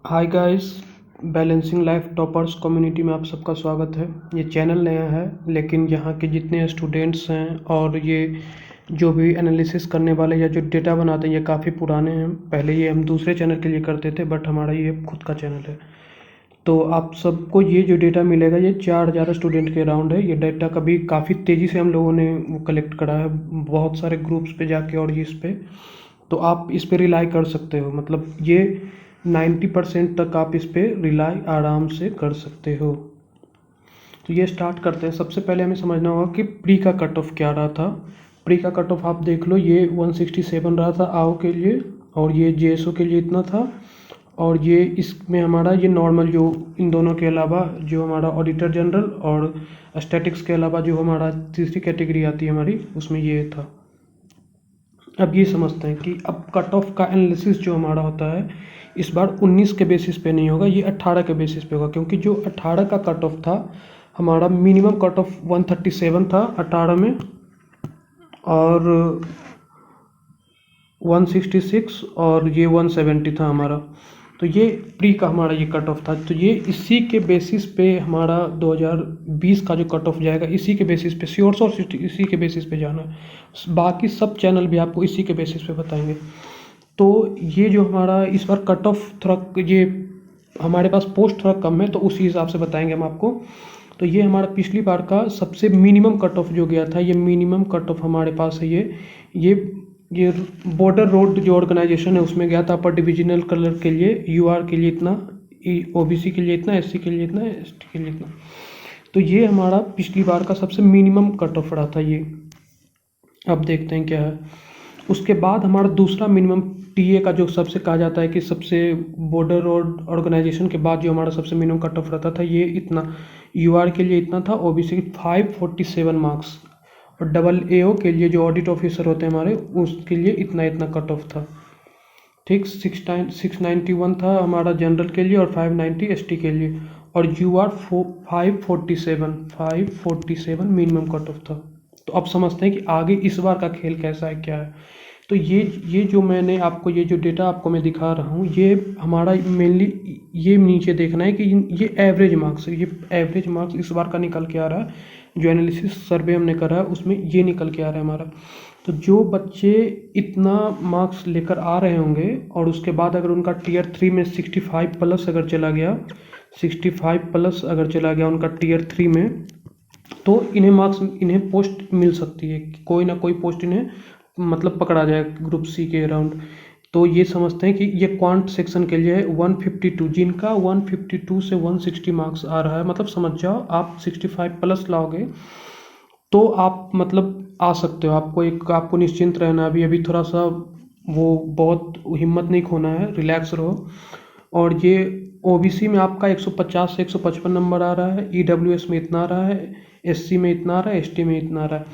Hi guys, balancing life toppers community में आप सबका स्वागत है। ये चैनल नया है, लेकिन यहाँ के जितने स्टूडेंट्स हैं और ये जो भी एनालिसिस करने वाले या जो डेटा बनाते हैं ये काफ़ी पुराने हैं। पहले ये हम दूसरे चैनल के लिए करते थे, बट हमारा ये खुद का चैनल है। तो आप सबको ये जो डेटा मिलेगा ये 4000 स्टूडेंट के अराउंड है। ये डेटा कभी काफ़ी तेज़ी से हम लोगों ने वो कलेक्ट करा है, बहुत सारे ग्रुप्स पे जाके और इस पे। तो आप इस पे रिलाई कर सकते हो, मतलब ये 90% तक आप इस पे रिलाई आराम से कर सकते हो। तो ये स्टार्ट करते हैं। सबसे पहले हमें समझना होगा कि प्री का कट ऑफ क्या रहा था। प्री का कट ऑफ आप देख लो, ये 167 रहा था आओ के लिए, और ये जेएसओ के लिए इतना था। और ये इसमें हमारा ये नॉर्मल जो इन दोनों के अलावा जो हमारा ऑडिटर जनरल और स्टैटिक्स के अलावा जो हमारा तीसरी कैटेगरी आती है हमारी, उसमें ये था। अब ये समझते हैं कि अब कट ऑफ का एनालिसिस जो हमारा होता है इस बार 19 के बेसिस पे नहीं होगा, ये 18 के बेसिस पे होगा। क्योंकि जो 18 का कट ऑफ था हमारा मिनिमम कट ऑफ 137 था 18 में, और 166 और ये 170 था हमारा। तो ये प्री का हमारा ये कट ऑफ था। तो ये इसी के बेसिस पे हमारा 2020 का जो कट ऑफ जाएगा इसी के बेसिस पे, श्योर इसी के बेसिस पे जाना है। बाकी सब चैनल भी आपको इसी के बेसिस पे बताएंगे। तो ये जो हमारा इस बार कट ऑफ थोड़ा ये हमारे पास पोस्ट थोड़ा कम है, तो उसी हिसाब से बताएंगे हम आपको। तो ये हमारा पिछली बार का सबसे मिनिमम कट ऑफ जो गया था, ये मिनिमम कट ऑफ हमारे पास है। ये ये बॉर्डर रोड जो ऑर्गेनाइजेशन है उसमें गया था अपर डिविजनल कलर के लिए, यूआर के लिए इतना, ओबीसी के लिए इतना, एससी के लिए इतना, एसटी के लिए इतना। तो ये हमारा पिछली बार का सबसे मिनिमम कट ऑफ रहा था ये। अब देखते हैं क्या है। उसके बाद हमारा दूसरा मिनिमम टीए का जो सबसे कहा जाता है कि सबसे बॉर्डर रोड ऑर्गेनाइजेशन के बाद जो हमारा सबसे मिनिमम कट ऑफ रहता था ये इतना, यूआर के लिए इतना था, ओबीसी 547 मार्क्स, और डबल एओ के लिए जो ऑडिट ऑफिसर होते हैं हमारे उसके लिए इतना इतना कट ऑफ था। ठीक, 691 था हमारा जनरल के लिए और 590 एसटी के लिए, और यूआर 547 मिनिमम कट ऑफ था। तो अब समझते हैं कि आगे इस बार का खेल कैसा है क्या है। तो ये जो मैंने आपको ये जो डेटा आपको मैं दिखा रहा हूँ ये हमारा मेनली ये नीचे देखना है कि ये एवरेज मार्क्स है। ये एवरेज मार्क्स इस बार का निकल के आ रहा है, जो एनालिसिस सर्वे हमने करा है उसमें ये निकल के आ रहा है हमारा। तो जो बच्चे इतना मार्क्स लेकर आ रहे होंगे और उसके बाद अगर उनका टीयर 3 में 65 प्लस अगर चला गया, 65 प्लस अगर चला गया उनका टीयर 3 में, तो इन्हें मार्क्स, इन्हें पोस्ट मिल सकती है, कोई ना कोई पोस्ट इन्हें मतलब पकड़ा जाए ग्रुप सी के अराउंड। तो ये समझते हैं कि ये क्वांट सेक्शन के लिए है 152, जिनका 152 से 160 मार्क्स आ रहा है, मतलब समझ जाओ आप 65 प्लस लाओगे तो आप मतलब आ सकते हो। आपको निश्चिंत रहना, अभी अभी थोड़ा सा वो बहुत हिम्मत नहीं खोना है, रिलैक्स रहो। और ये ओबीसी में आपका 150 से 155 नंबर आ रहा है, ईडब्ल्यूएस में इतना आ रहा है, एससी में इतना आ रहा है, एसटी में इतना आ रहा है।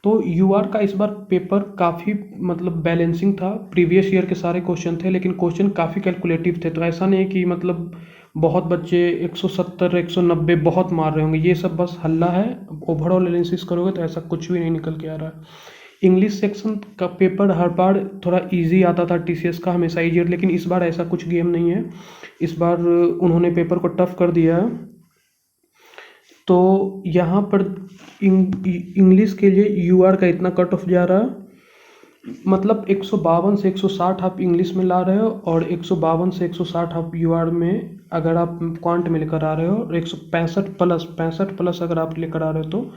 तो यूआर का इस बार पेपर काफ़ी मतलब बैलेंसिंग था। प्रीवियस ईयर के सारे क्वेश्चन थे, लेकिन क्वेश्चन काफ़ी कैलकुलेटिव थे। तो ऐसा नहीं है कि मतलब बहुत बच्चे 170 190 बहुत मार रहे होंगे, ये सब बस हल्ला है। ओवरऑल एनालिसिस करोगे तो ऐसा कुछ भी नहीं निकल के आ रहा है। इंग्लिश सेक्शन का पेपर हर बार थोड़ा इजी आता था, टीसीएस का हमेशा ईजी, लेकिन इस बार ऐसा कुछ गेम नहीं है। इस बार उन्होंने पेपर को टफ कर दिया है। तो यहाँ पर इंग्लिश के लिए यूआर का इतना कट ऑफ जा रहा है, मतलब 152 से 160 आप इंग्लिश में ला रहे हो, और 152 से 160 आप यूआर में अगर आप क्वांट में लेकर आ रहे हो, और 165 प्लस अगर आप लेकर आ रहे हो तो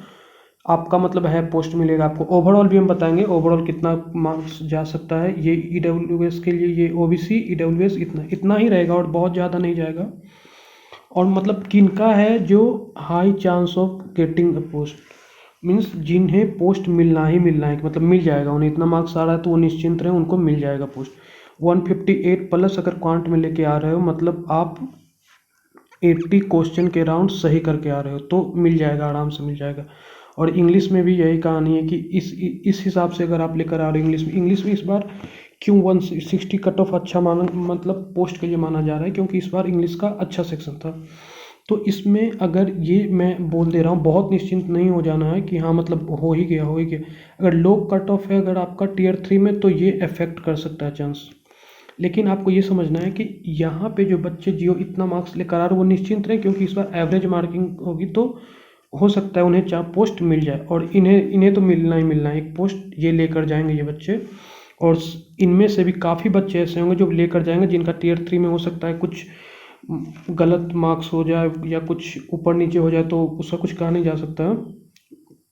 आपका मतलब है पोस्ट मिलेगा आपको। ओवरऑल भी हम बताएंगे ओवरऑल कितना मार्क्स जा सकता है। ये ईडब्ल्यूएस के लिए, ये ओबीसी ईडब्ल्यूएस इतना इतना ही रहेगा और बहुत ज़्यादा नहीं जाएगा। और मतलब किनका है जो high chance of getting a post, means जिन्हें पोस्ट मिलना ही मिलना है, मतलब मिल जाएगा उन्हें, इतना मार्क्स आ रहा है तो वो निश्चिंत रहे, उनको मिल जाएगा पोस्ट। 158 प्लस अगर क्वांट में लेके आ रहे हो, मतलब आप 80 क्वेश्चन के राउंड सही करके आ रहे हो तो मिल जाएगा, आराम से मिल जाएगा। और इंग्लिश में भी यही कहानी है कि इस हिसाब से अगर आप लेकर आ रहे हो इंग्लिश में इस बार क्यों 160 कट ऑफ अच्छा माना, मतलब पोस्ट के लिए माना जा रहा है, क्योंकि इस बार इंग्लिश का अच्छा सेक्शन था। तो इसमें अगर ये मैं बोल दे रहा हूँ, बहुत निश्चिंत नहीं हो जाना है कि हाँ मतलब हो ही गया हो ही गया। अगर लो कट ऑफ है अगर आपका टीयर 3 में, तो ये अफेक्ट कर सकता है चांस। लेकिन आपको ये समझना है कि यहाँ पे जो बच्चे जियो इतना मार्क्स लेकर आ रहे हैं वो निश्चिंत रहें, क्योंकि इस बार एवरेज मार्किंग होगी तो हो सकता है उन्हें 4 पोस्ट मिल जाए, और इन्हें तो मिलना ही मिलना है, एक पोस्ट ये लेकर जाएंगे ये बच्चे। और इनमें से भी काफ़ी बच्चे ऐसे होंगे जो लेकर जाएंगे जिनका टियर 3 में हो सकता है कुछ गलत मार्क्स हो जाए या कुछ ऊपर नीचे हो जाए, तो उसका कुछ कहा नहीं जा सकता।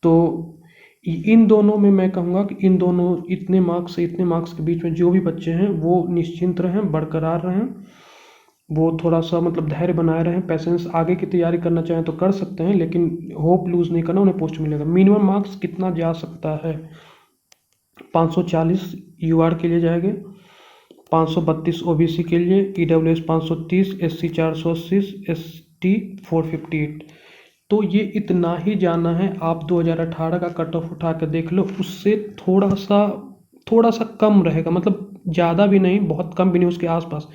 तो इन दोनों में मैं कहूँगा कि इन दोनों इतने मार्क्स से इतने मार्क्स के बीच में जो भी बच्चे हैं वो निश्चिंत रहें, बरकरार रहें, वो थोड़ा सा मतलब धैर्य बनाए रहें, पेशेंस, आगे की तैयारी करना चाहें तो कर सकते हैं, लेकिन होप लूज़ नहीं करना, उन्हें पोस्ट मिलेगा। मिनिमम मार्क्स कितना जा सकता है? 540 यूआर के लिए जाएंगे, 532 ओबीसी के लिए, ईडब्ल्यूएस 530, एससी 480, एसटी 458। तो ये इतना ही जाना है। आप 2018 का कट ऑफ उठा के देख लो, उससे थोड़ा सा कम रहेगा, मतलब ज़्यादा भी नहीं बहुत कम भी नहीं, उसके आसपास।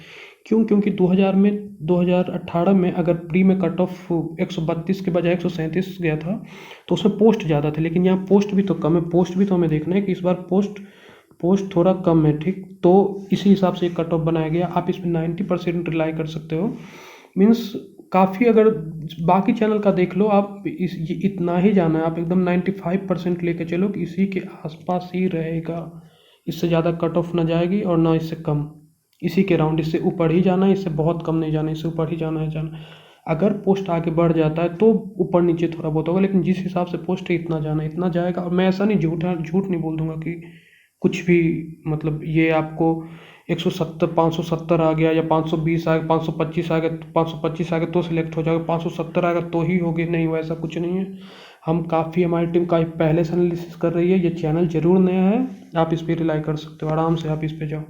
क्यों? क्योंकि 2018 में अगर प्री में कट ऑफ 132 के बजाय 137 गया था तो उसमें पोस्ट ज़्यादा थे, लेकिन यहाँ पोस्ट भी तो कम है। पोस्ट भी तो हमें देखना है कि इस बार पोस्ट थोड़ा कम है, ठीक। तो इसी हिसाब से कट ऑफ बनाया गया। आप इस पर 90% रिलाई कर सकते हो। मीन्स काफ़ी, अगर बाकी चैनल का देख लो आप, ये इतना ही जाना है, आप एकदम 95% लेके चलो कि इसी के आसपास ही रहेगा, इससे ज़्यादा कट ऑफ ना जाएगी और ना इससे कम, इसी के राउंड, इससे ऊपर ही जाना है, इससे बहुत कम नहीं जाना, इससे ऊपर ही जाना है। अगर पोस्ट आगे बढ़ जाता है तो ऊपर नीचे थोड़ा बहुत होगा, लेकिन जिस हिसाब से पोस्ट है इतना जाना इतना जाएगा। और मैं ऐसा नहीं झूठ नहीं बोल दूंगा कि कुछ भी, मतलब ये आपको 170 570 आ गया या 520 आ गया, 525 आ गया, 525 आ गया तो सिलेक्ट हो जाएगा, 570 आ गया तो ही होगी, नहीं वैसा कुछ नहीं है। हम काफ़ी, हमारी टीम काफ़ी पहले से एनालिसिस कर रही है। ये चैनल ज़रूर नया है, आप इस पर रिलाई कर सकते हो, आराम से आप इस पर जाओ।